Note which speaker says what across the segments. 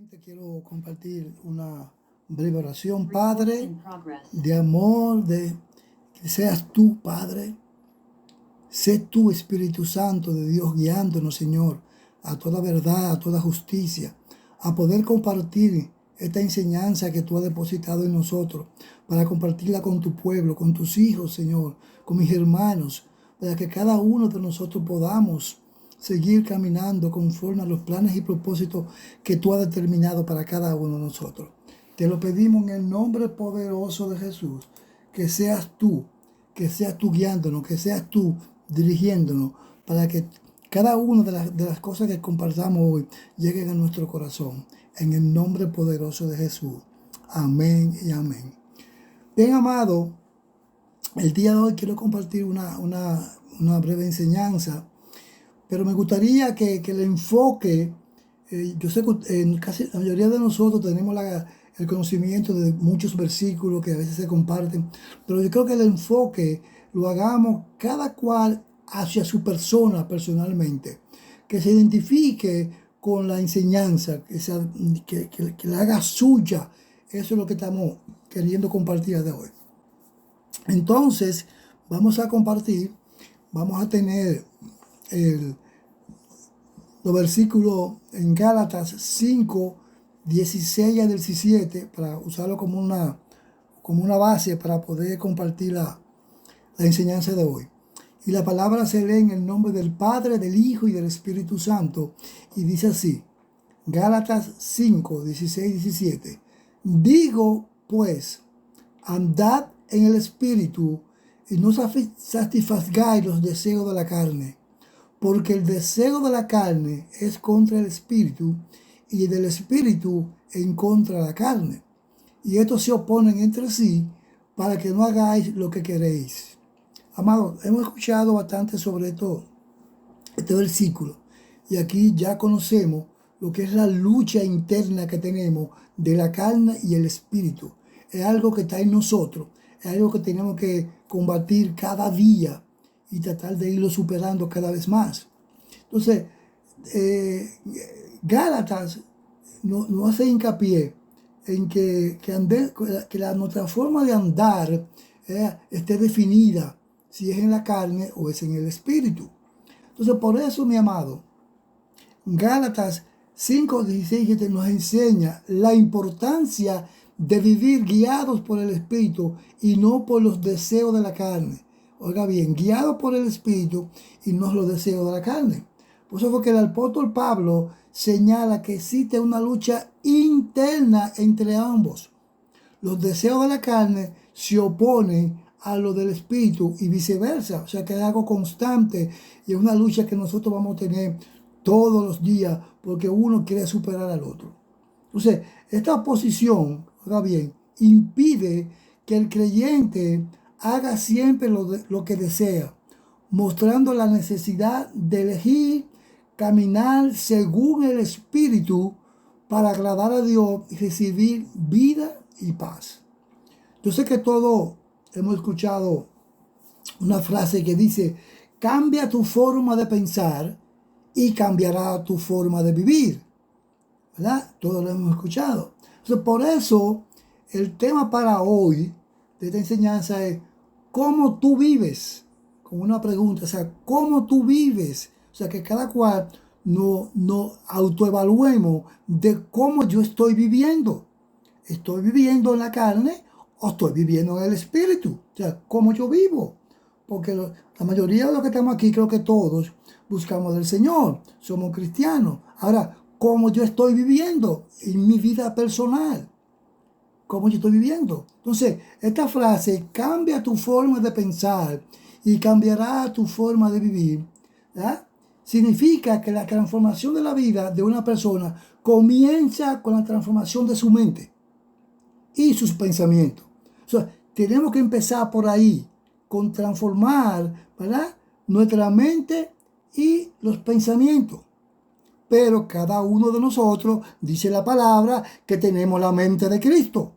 Speaker 1: Primeramente quiero compartir una breve oración, Padre, de amor, de que seas tú, Padre, sé tú, Espíritu Santo de Dios, guiándonos, Señor, a toda verdad, a toda justicia, a poder compartir esta enseñanza que tú has depositado en nosotros, para compartirla con tu pueblo, con tus hijos, Señor, con mis hermanos, para que cada uno de nosotros podamos seguir caminando conforme a los planes y propósitos que tú has determinado para cada uno de nosotros. Te lo pedimos en el nombre poderoso de Jesús, que seas tú guiándonos, que seas tú dirigiéndonos, para que cada una de las cosas que compartamos hoy lleguen a nuestro corazón. En el nombre poderoso de Jesús. Amén y amén. Bien, amado, el día de hoy quiero compartir una breve enseñanza, pero me gustaría que el enfoque, yo sé que en casi la mayoría de nosotros tenemos el conocimiento de muchos versículos que a veces se comparten, pero yo creo que el enfoque lo hagamos cada cual hacia su persona personalmente, que se identifique con la enseñanza, que la haga suya. Eso es lo que estamos queriendo compartir de hoy. Entonces, vamos a tener los versículos en Gálatas 5, 16 al 17, para usarlo como una base para poder compartir la enseñanza de hoy. Y la palabra se lee en el nombre del Padre, del Hijo y del Espíritu Santo. Y dice así, Gálatas 5, 16, 17. Digo, pues, andad en el Espíritu y no satisfagáis los deseos de la carne, porque el deseo de la carne es contra el Espíritu y del Espíritu en contra de la carne. Y estos se oponen entre sí para que no hagáis lo que queréis. Amados, hemos escuchado bastante sobre este versículo, y aquí ya conocemos lo que es la lucha interna que tenemos de la carne y el espíritu. Es algo que está en nosotros, es algo que tenemos que combatir cada día y tratar de irlo superando cada vez más. Entonces, Gálatas no hace hincapié en que nuestra forma de andar esté definida si es en la carne o es en el espíritu. Entonces, por eso, mi amado, Gálatas 5, 16 nos enseña la importancia de vivir guiados por el Espíritu y no por los deseos de la carne. Oiga bien, guiados por el Espíritu y no los deseos de la carne. Por eso fue que el apóstol Pablo señala que existe una lucha interna entre ambos. Los deseos de la carne se oponen a lo del espíritu y viceversa. O sea que es algo constante y es una lucha que nosotros vamos a tener todos los días porque uno quiere superar al otro. Entonces, esta oposición, ahora bien, impide que el creyente haga siempre lo que desea, mostrando la necesidad de elegir caminar según el Espíritu para agradar a Dios y recibir vida y paz. Yo sé que todos hemos escuchado una frase que dice, cambia tu forma de pensar y cambiará tu forma de vivir. ¿Verdad? Todos lo hemos escuchado. Entonces, por eso, el tema para hoy de esta enseñanza es cómo tú vives. Con una pregunta, o sea, ¿cómo tú vives? O sea, que cada cual nos autoevaluemos de cómo yo estoy viviendo. ¿Estoy viviendo en la carne o estoy viviendo en el espíritu? O sea, ¿cómo yo vivo? Porque la mayoría de los que estamos aquí, creo que todos buscamos del Señor. Somos cristianos. Ahora, ¿cómo yo estoy viviendo en mi vida personal? ¿Cómo yo estoy viviendo? Entonces, esta frase, cambia tu forma de pensar y cambiará tu forma de vivir, ¿verdad? Significa que la transformación de la vida de una persona comienza con la transformación de su mente y sus pensamientos. O sea, tenemos que empezar por ahí, con transformar, ¿verdad?, nuestra mente y los pensamientos. Pero cada uno de nosotros, dice la palabra, que tenemos la mente de Cristo.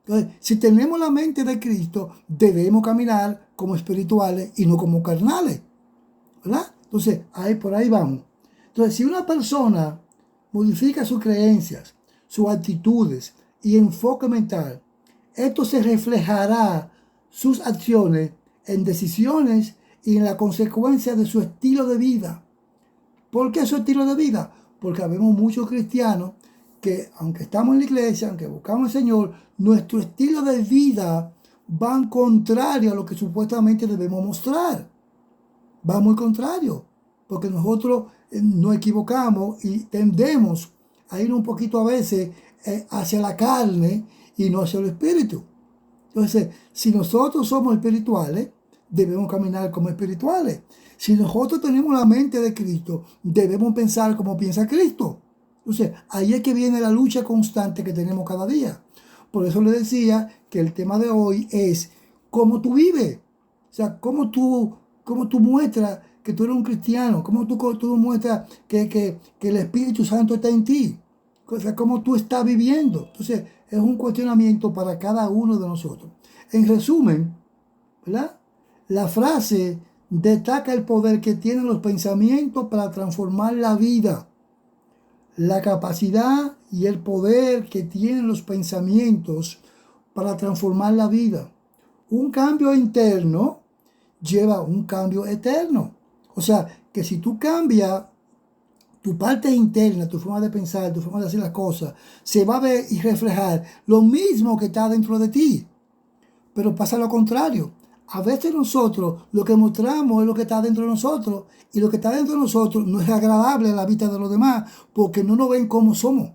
Speaker 1: Entonces, si tenemos la mente de Cristo, debemos caminar como espirituales y no como carnales, ¿verdad? Entonces, por ahí vamos. Entonces, si una persona modifica sus creencias, sus actitudes y enfoque mental, esto se reflejará sus acciones en decisiones y en la consecuencia de su estilo de vida. ¿Por qué su estilo de vida? Porque habemos muchos cristianos que, aunque estamos en la iglesia, aunque buscamos al Señor, nuestro estilo de vida va en contrario a lo que supuestamente debemos mostrar. Va muy contrario, porque nosotros nos equivocamos y tendemos a ir un poquito a veces hacia la carne y no hacia el espíritu. Entonces, si nosotros somos espirituales, debemos caminar como espirituales. Si nosotros tenemos la mente de Cristo, debemos pensar como piensa Cristo. Entonces, ahí es que viene la lucha constante que tenemos cada día. Por eso le decía que el tema de hoy es cómo tú vives. O sea, cómo tú muestras que tú eres un cristiano, cómo tú muestras que el Espíritu Santo está en ti. O sea, cómo tú estás viviendo. Entonces, es un cuestionamiento para cada uno de nosotros. En resumen, ¿verdad? La frase destaca el poder que tienen los pensamientos para transformar la vida. La capacidad y el poder que tienen los pensamientos para transformar la vida. Un cambio interno lleva a un cambio eterno. O sea, que si tú cambias tu parte interna, tu forma de pensar, tu forma de hacer las cosas, se va a ver y reflejar lo mismo que está dentro de ti. Pero pasa lo contrario. A veces nosotros lo que mostramos es lo que está dentro de nosotros, y lo que está dentro de nosotros no es agradable a la vista de los demás porque no nos ven como somos,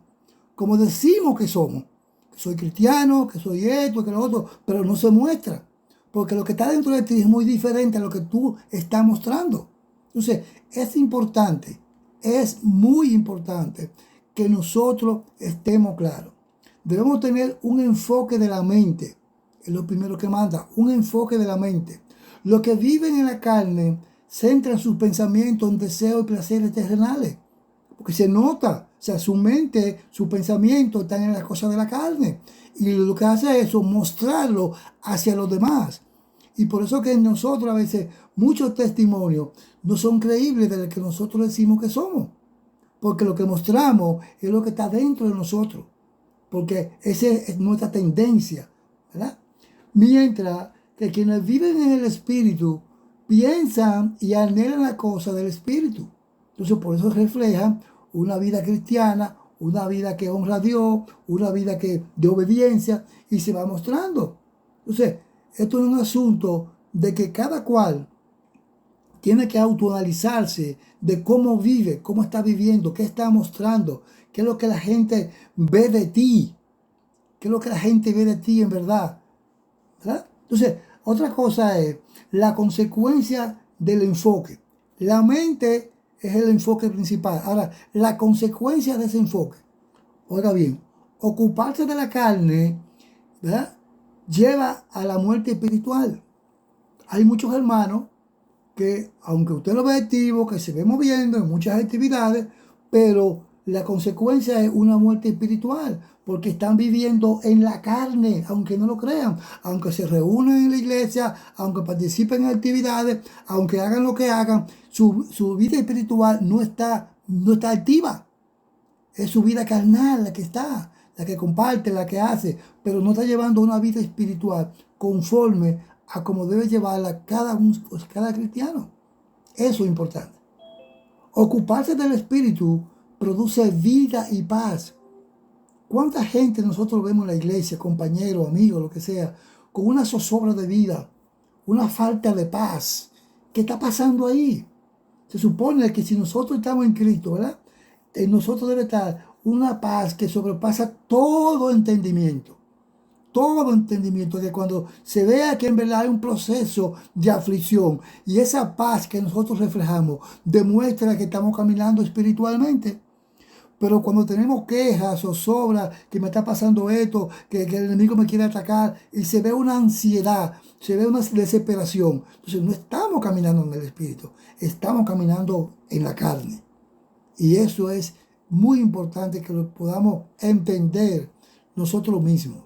Speaker 1: como decimos que somos. Que soy cristiano, que soy esto, que lo otro, pero no se muestra. Porque lo que está dentro de ti es muy diferente a lo que tú estás mostrando. Entonces, es muy importante que nosotros estemos claros. Debemos tener un enfoque de la mente. Es lo primero que manda, un enfoque de la mente. Los que viven en la carne centran sus pensamientos en deseos y placeres terrenales. Porque se nota, o sea, su mente, su pensamiento están en las cosas de la carne. Y lo que hace es eso, mostrarlo hacia los demás. Y por eso que nosotros a veces, muchos testimonios no son creíbles de lo que nosotros decimos que somos. Porque lo que mostramos es lo que está dentro de nosotros. Porque esa es nuestra tendencia, ¿verdad? Mientras que quienes viven en el Espíritu piensan y anhelan la cosa del Espíritu. Entonces, por eso reflejan una vida cristiana, una vida que honra a Dios, una vida de obediencia, y se va mostrando. Entonces, esto es un asunto de que cada cual tiene que autoanalizarse de cómo vive, cómo está viviendo, qué está mostrando, qué es lo que la gente ve de ti, qué es lo que la gente ve de ti en verdad, ¿verdad? Entonces, otra cosa es la consecuencia del enfoque. La mente es el enfoque principal. Ahora, la consecuencia de ese enfoque, oiga bien, ocuparse de la carne, ¿verdad?, lleva a la muerte espiritual. Hay muchos hermanos que, aunque usted lo ve activo, que se ve moviendo en muchas actividades, pero la consecuencia es una muerte espiritual, porque están viviendo en la carne, aunque no lo crean, aunque se reúnen en la iglesia, aunque participen en actividades, aunque hagan lo que hagan, su vida espiritual no está activa. Es su vida carnal la que está, la que comparte, la que hace, pero no está llevando una vida espiritual conforme a como debe llevarla cada cristiano. Eso es importante. Ocuparse del Espíritu produce vida y paz. ¿Cuánta gente nosotros vemos en la iglesia, compañeros, amigos, lo que sea, con una zozobra de vida, una falta de paz? ¿Qué está pasando ahí? Se supone que si nosotros estamos en Cristo, ¿verdad?, en nosotros debe estar una paz que sobrepasa todo entendimiento. Todo entendimiento, de cuando se vea que en verdad hay un proceso de aflicción y esa paz que nosotros reflejamos demuestra que estamos caminando espiritualmente. Pero cuando tenemos quejas o sobra, que me está pasando esto, que el enemigo me quiere atacar, y se ve una ansiedad, se ve una desesperación, entonces no estamos caminando en el espíritu, estamos caminando en la carne. Y eso es muy importante que lo podamos entender nosotros mismos.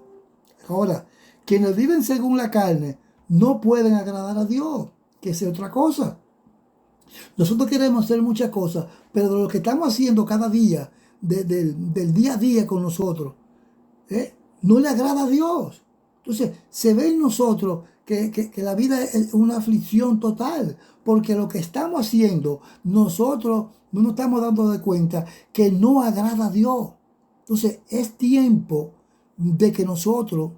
Speaker 1: Ahora, quienes viven según la carne no pueden agradar a Dios, que es otra cosa. Nosotros queremos hacer muchas cosas, pero de lo que estamos haciendo cada día del día a día con nosotros, no le agrada a Dios. Entonces, se ve en nosotros que la vida es una aflicción total, porque lo que estamos haciendo, nosotros no nos estamos dando de cuenta que no agrada a Dios. Entonces, es tiempo de que nosotros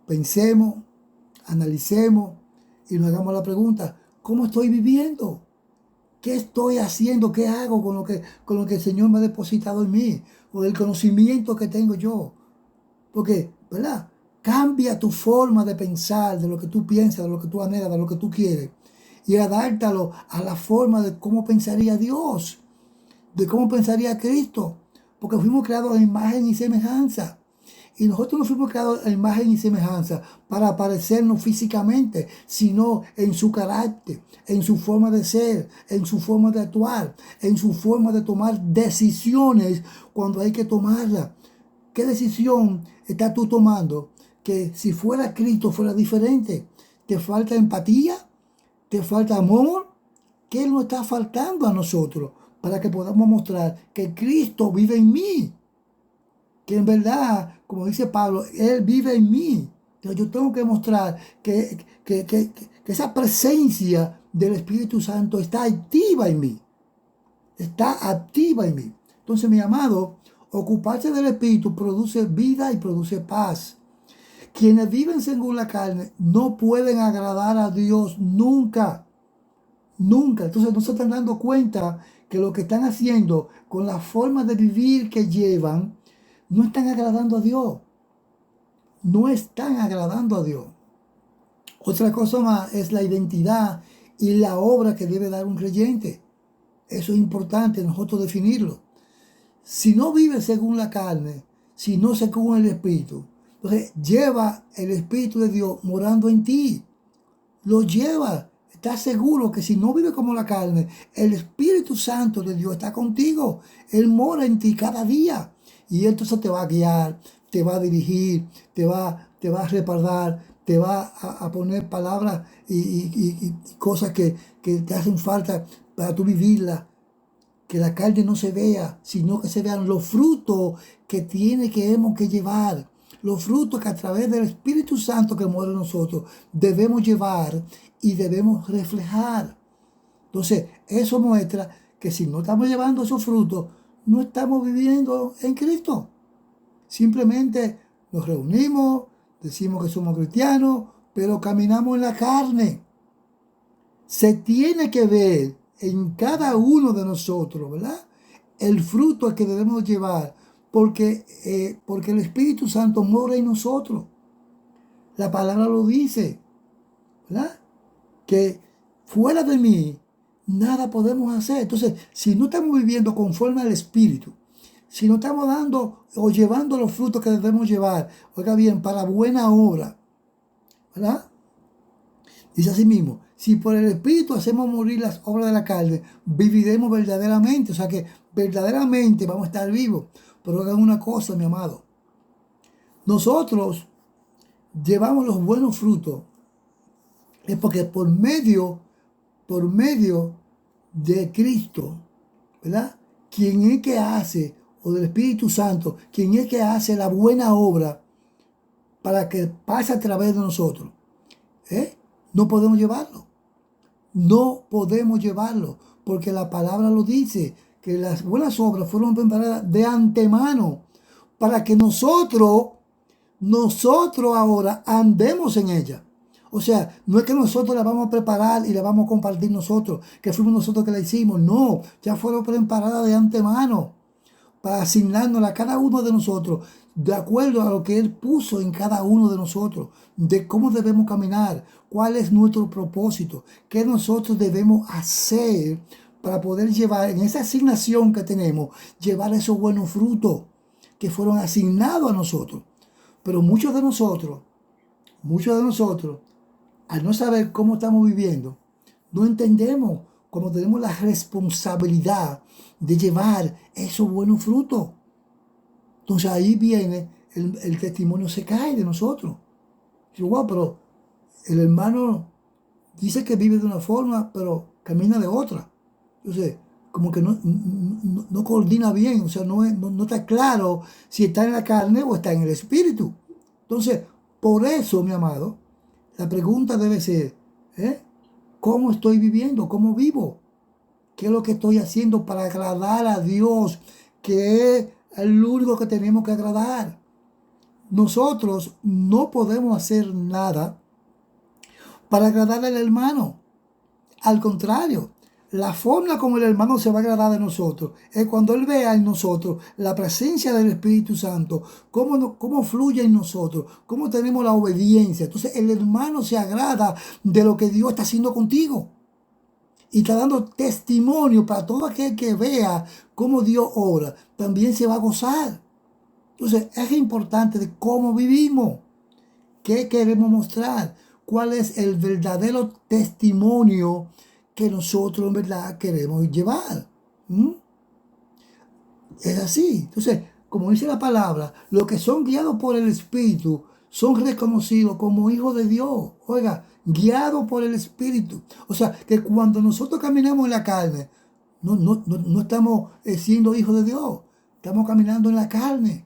Speaker 1: pensemos, analicemos y nos hagamos la pregunta: ¿cómo estoy viviendo? ¿Qué estoy haciendo? ¿Qué hago con lo que el Señor me ha depositado en mí? Con el conocimiento que tengo yo. Porque, ¿verdad? Cambia tu forma de pensar, de lo que tú piensas, de lo que tú anhelas, de lo que tú quieres. Y adáptalo a la forma de cómo pensaría Dios, de cómo pensaría Cristo. Porque fuimos creados a imagen y semejanza. Y nosotros no fuimos creados a imagen y semejanza para parecernos físicamente, sino en su carácter, en su forma de ser, en su forma de actuar, en su forma de tomar decisiones cuando hay que tomarlas. ¿Qué decisión estás tú tomando? Que si fuera Cristo fuera diferente. ¿Te falta empatía? ¿Te falta amor? ¿Qué nos está faltando a nosotros para que podamos mostrar que Cristo vive en mí? Que en verdad, como dice Pablo, Él vive en mí. Entonces yo tengo que mostrar que esa presencia del Espíritu Santo está activa en mí. Está activa en mí. Entonces, mi amado, ocuparse del Espíritu produce vida y produce paz. Quienes viven según la carne no pueden agradar a Dios nunca. Nunca. Entonces no se están dando cuenta que lo que están haciendo con la forma de vivir que llevan, no están agradando a Dios. No están agradando a Dios. Otra cosa más es la identidad y la obra que debe dar un creyente. Eso es importante nosotros definirlo. Si no vives según la carne, si no según el Espíritu, entonces lleva el Espíritu de Dios morando en ti. Lo lleva. Estás seguro que si no vives como la carne, el Espíritu Santo de Dios está contigo. Él mora en ti cada día. Y entonces te va a guiar, te va a dirigir, te va a respaldar, te va a poner palabras y cosas que te hacen falta para tú vivirlas. Que la carne no se vea, sino que se vean los frutos que hemos que llevar. Los frutos que a través del Espíritu Santo que mora en nosotros debemos llevar y debemos reflejar. Entonces, eso muestra que si no estamos llevando esos frutos, no estamos viviendo en Cristo. Simplemente nos reunimos, decimos que somos cristianos, pero caminamos en la carne. Se tiene que ver en cada uno de nosotros, ¿verdad? El fruto que debemos llevar, porque el Espíritu Santo mora en nosotros. La palabra lo dice, ¿verdad? Que fuera de mí nada podemos hacer. Entonces, si no estamos viviendo conforme al Espíritu, si no estamos dando o llevando los frutos que debemos llevar, oiga bien, para buena obra, ¿verdad? Dice así mismo: si por el Espíritu hacemos morir las obras de la carne, viviremos verdaderamente. O sea que verdaderamente vamos a estar vivos. Pero hagan una cosa, mi amado. Nosotros llevamos los buenos frutos. Es porque por medio de Cristo, ¿verdad? Quien es que hace, o del Espíritu Santo, quien es que hace la buena obra para que pase a través de nosotros. No podemos llevarlo. No podemos llevarlo, porque la palabra lo dice, que las buenas obras fueron preparadas de antemano para que nosotros ahora andemos en ellas. O sea, no es que nosotros la vamos a preparar y la vamos a compartir nosotros, que fuimos nosotros que la hicimos. No, ya fueron preparadas de antemano para asignárnosla a cada uno de nosotros, de acuerdo a lo que Él puso en cada uno de nosotros, de cómo debemos caminar, cuál es nuestro propósito, qué nosotros debemos hacer para poder llevar en esa asignación que tenemos, llevar esos buenos frutos que fueron asignados a nosotros. Pero muchos de nosotros, al no saber cómo estamos viviendo, no entendemos cómo tenemos la responsabilidad de llevar esos buenos frutos. Entonces ahí viene el testimonio, se cae de nosotros. Digo, wow, pero el hermano dice que vive de una forma, pero camina de otra. Entonces, como que no coordina bien, o sea, no está claro si está en la carne o está en el espíritu. Entonces, por eso, mi amado, la pregunta debe ser, ¿eh? ¿Cómo estoy viviendo? ¿Cómo vivo? ¿Qué es lo que estoy haciendo para agradar a Dios? Que es el único que tenemos que agradar. Nosotros no podemos hacer nada para agradar al hermano. Al contrario, la forma como el hermano se va a agradar de nosotros es cuando él vea en nosotros la presencia del Espíritu Santo, cómo fluye en nosotros, cómo tenemos la obediencia. Entonces el hermano se agrada de lo que Dios está haciendo contigo. Y está dando testimonio para todo aquel que vea cómo Dios obra. También se va a gozar. Entonces es importante de cómo vivimos. ¿Qué queremos mostrar? ¿Cuál es el verdadero testimonio que nosotros en verdad queremos llevar? ¿Mm? Es así. Entonces, como dice la palabra, los que son guiados por el Espíritu son reconocidos como hijos de Dios. Oiga, guiados por el Espíritu. O sea, que cuando nosotros caminamos en la carne, no estamos siendo hijos de Dios. Estamos caminando en la carne.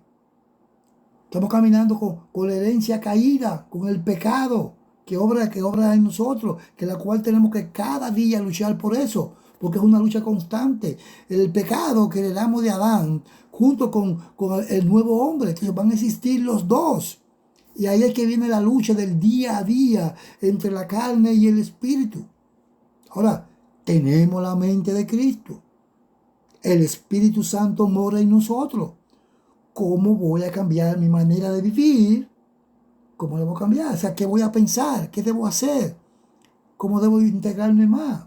Speaker 1: Estamos caminando con la herencia caída, con el pecado que obra en nosotros, que la cual tenemos que cada día luchar por eso, porque es una lucha constante. El pecado que le damos de Adán, junto con el nuevo hombre, que van a existir los dos. Y ahí es que viene la lucha del día a día entre la carne y el espíritu. Ahora, tenemos la mente de Cristo. El Espíritu Santo mora en nosotros. ¿Cómo voy a cambiar mi manera de vivir? ¿Cómo debo cambiar? O sea, ¿qué voy a pensar? ¿Qué debo hacer? ¿Cómo debo integrarme más?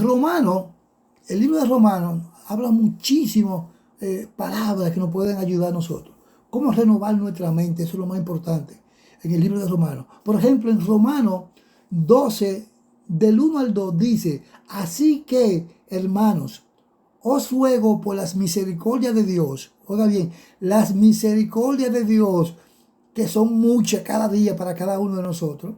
Speaker 1: Romano, el libro de Romanos habla muchísimo palabras que nos pueden ayudar a nosotros. ¿Cómo renovar nuestra mente? Eso es lo más importante en el libro de Romanos. Por ejemplo, en Romanos 12, del 1 al 2 dice, así que, hermanos, os ruego por las misericordias de Dios, oiga bien, las misericordias de Dios, que son muchas cada día para cada uno de nosotros,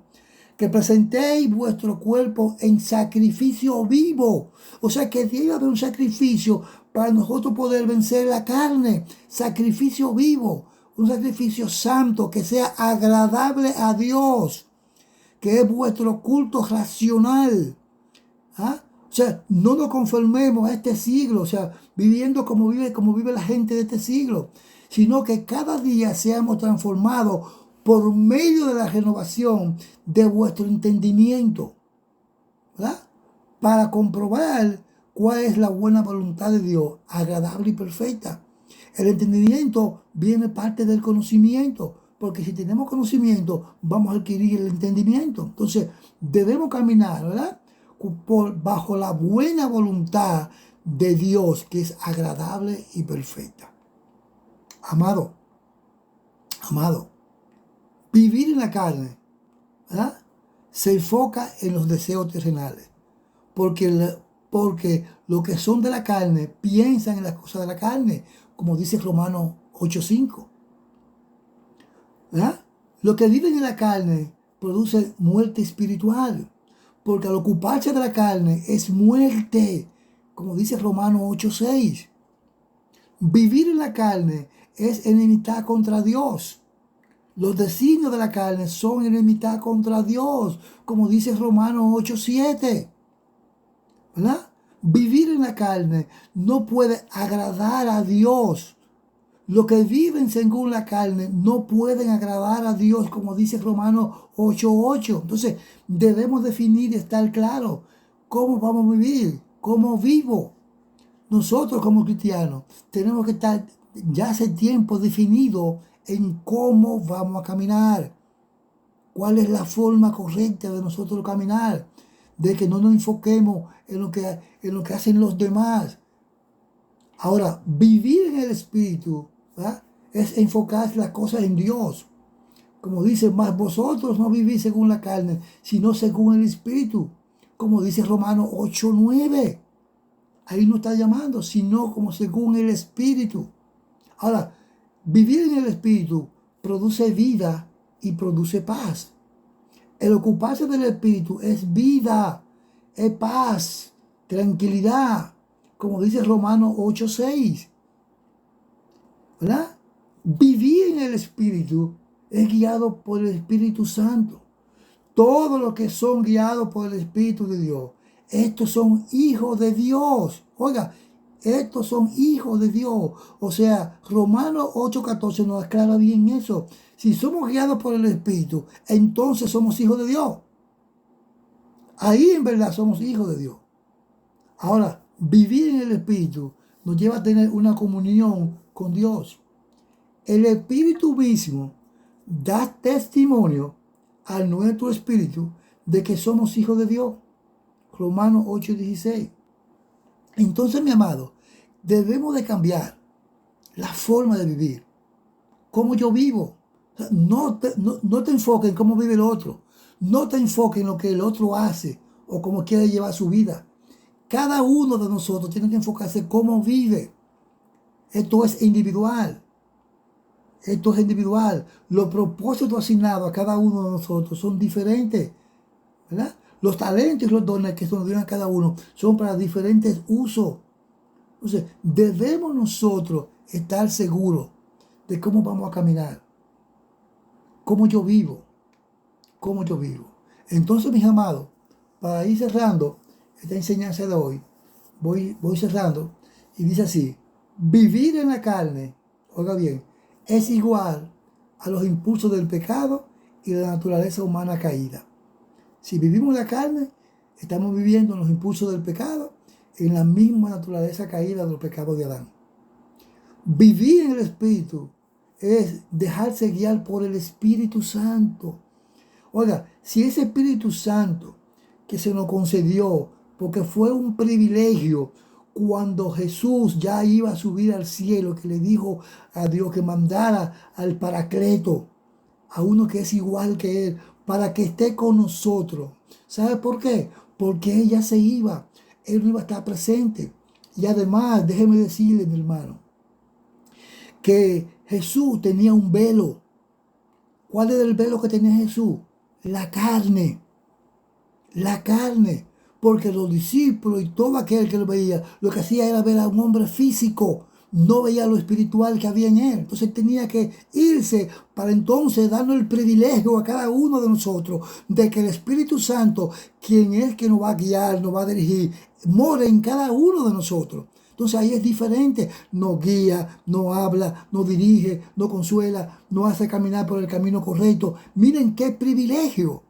Speaker 1: que presentéis vuestro cuerpo en sacrificio vivo. O sea que debe haber un sacrificio para nosotros poder vencer la carne. Sacrificio vivo, un sacrificio santo que sea agradable a Dios, que es vuestro culto racional. ¿Ah? O sea, no nos conformemos a este siglo, o sea, viviendo como vive la gente de este siglo, sino que cada día seamos transformados por medio de la renovación de vuestro entendimiento, ¿verdad? Para comprobar cuál es la buena voluntad de Dios, agradable y perfecta. El entendimiento viene parte del conocimiento, porque si tenemos conocimiento, vamos a adquirir el entendimiento. Entonces, debemos caminar, ¿verdad? Bajo la buena voluntad de Dios, que es agradable y perfecta. Amado, amado, vivir en la carne, ¿verdad? Se enfoca en los deseos terrenales, porque los que son de la carne piensan en las cosas de la carne, como dice Romanos 8:5. ¿Verdad? Los que viven en la carne producen muerte espiritual, porque al ocuparse de la carne es muerte, como dice Romanos 8:6. Vivir en la carne es enemistad contra Dios. Los designios de la carne son enemistad contra Dios, como dice Romanos 8:7. ¿Verdad? Vivir en la carne no puede agradar a Dios. Los que viven según la carne no pueden agradar a Dios, como dice Romanos 8:8. Entonces, debemos definir y estar claros cómo vamos a vivir, cómo vivo. Nosotros como cristianos tenemos que estar ya hace tiempo definido en cómo vamos a caminar, cuál es la forma correcta de nosotros caminar, de que no nos enfoquemos en lo que hacen los demás. Ahora, vivir en el Espíritu, ¿verdad?, es enfocar las cosas en Dios. Como dice, más vosotros no vivís según la carne, sino según el Espíritu. Como dice Romanos 8:9. Ahí no está llamando, sino como según el Espíritu. Ahora, vivir en el Espíritu produce vida y produce paz. El ocuparse del Espíritu es vida, es paz, tranquilidad, como dice Romanos 8:6, ¿verdad? Vivir en el Espíritu es guiado por el Espíritu Santo. Todos los que son guiados por el Espíritu de Dios, estos son hijos de Dios. Oiga, estos son hijos de Dios. O sea, Romanos 8:14 nos aclara bien eso. Si somos guiados por el Espíritu, entonces somos hijos de Dios. Ahí en verdad somos hijos de Dios. Ahora, vivir en el Espíritu nos lleva a tener una comunión con Dios. El Espíritu mismo da testimonio a nuestro espíritu de que somos hijos de Dios. Romanos 8:16. Entonces, mi amado, debemos de cambiar la forma de vivir. Cómo yo vivo. O sea, no te enfoques en cómo vive el otro. No te enfoques en lo que el otro hace o cómo quiere llevar su vida. Cada uno de nosotros tiene que enfocarse en cómo vive. Esto es individual. Esto es individual. Los propósitos asignados a cada uno de nosotros son diferentes, ¿verdad? Los talentos y los dones que se nos dieron a cada uno son para diferentes usos. Entonces, debemos nosotros estar seguros de cómo vamos a caminar, cómo yo vivo, cómo yo vivo. Entonces, mis amados, para ir cerrando esta enseñanza de hoy, voy cerrando y dice así: vivir en la carne, oiga bien, es igual a los impulsos del pecado y de la naturaleza humana caída. Si vivimos la carne, estamos viviendo en los impulsos del pecado, en la misma naturaleza caída de los pecados de Adán. Vivir en el Espíritu es dejarse guiar por el Espíritu Santo. Oiga, si ese Espíritu Santo que se nos concedió, porque fue un privilegio cuando Jesús ya iba a subir al cielo, que le dijo a Dios que mandara al Paracleto, a uno que es igual que Él, para que esté con nosotros. ¿Sabe por qué? Porque ella se iba. Él no iba a estar presente. Y además, déjeme decirle, mi hermano, que Jesús tenía un velo. ¿Cuál era el velo que tenía Jesús? La carne. La carne. Porque los discípulos y todo aquel que lo veía, lo que hacía era ver a un hombre físico. No veía lo espiritual que había en él. Entonces tenía que irse para entonces darnos el privilegio a cada uno de nosotros de que el Espíritu Santo, quien es que nos va a guiar, nos va a dirigir, more en cada uno de nosotros. Entonces ahí es diferente. No guía, no habla, no dirige, no consuela, no hace caminar por el camino correcto. Miren qué privilegio.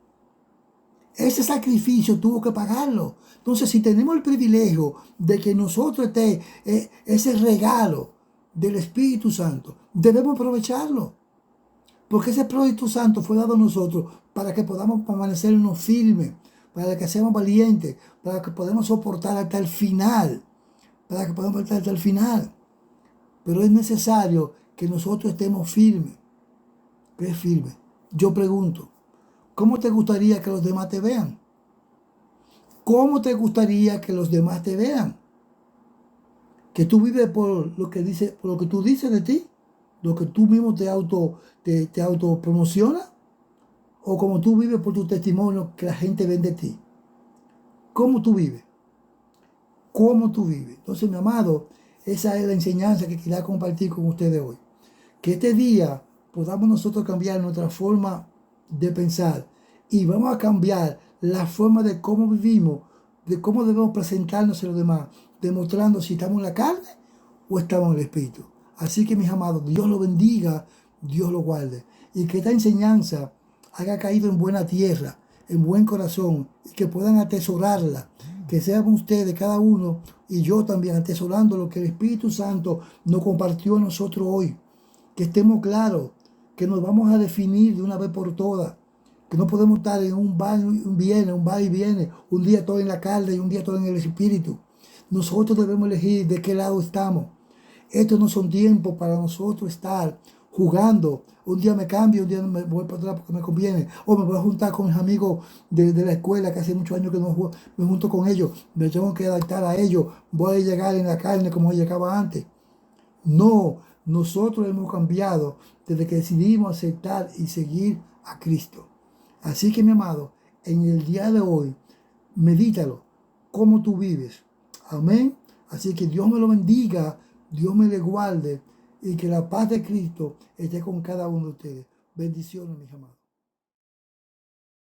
Speaker 1: Ese sacrificio tuvo que pagarlo. Entonces, si tenemos el privilegio de que nosotros esté ese regalo del Espíritu Santo, debemos aprovecharlo. Porque ese Espíritu Santo fue dado a nosotros para que podamos permanecernos firmes, para que seamos valientes, para que podamos soportar hasta el final, para que podamos soportar hasta el final. Pero es necesario que nosotros estemos firmes. ¿Qué es firme? Yo pregunto, ¿cómo te gustaría que los demás te vean? ¿Cómo te gustaría que los demás te vean? ¿Que tú vives por lo que dice, por lo que tú dices de ti? ¿Lo que tú mismo te autopromociona? ¿O como tú vives por tu testimonio que la gente ve de ti? ¿Cómo tú vives? ¿Cómo tú vives? Entonces, mi amado, esa es la enseñanza que quería compartir con ustedes hoy. Que este día podamos nosotros cambiar nuestra forma de pensar y vamos a cambiar la forma de cómo vivimos, de cómo debemos presentarnos a los demás, demostrando si estamos en la carne o estamos en el Espíritu. Así que, mis amados, Dios lo bendiga, Dios lo guarde, y que esta enseñanza haya caído en buena tierra, en buen corazón, y que puedan atesorarla, que sean ustedes, cada uno, y yo también, atesorando lo que el Espíritu Santo nos compartió a nosotros hoy. Que estemos claros, que nos vamos a definir de una vez por todas, que no podemos estar en un va y viene, un día todo en la carne y un día todo en el Espíritu. Nosotros debemos elegir de qué lado estamos. Estos no son tiempos para nosotros estar jugando. Un día me cambio, un día me voy para atrás porque me conviene. O me voy a juntar con mis amigos de la escuela, que hace muchos años que no me junto con ellos. Me tengo que adaptar a ellos. Voy a llegar en la carne como llegaba antes. No, nosotros hemos cambiado desde que decidimos aceptar y seguir a Cristo. Así que, mi amado, en el día de hoy, medítalo. ¿Cómo tú vives? Amén. Así que Dios me lo bendiga, Dios me le guarde y que la paz de Cristo esté con cada uno de ustedes. Bendiciones, mis amados.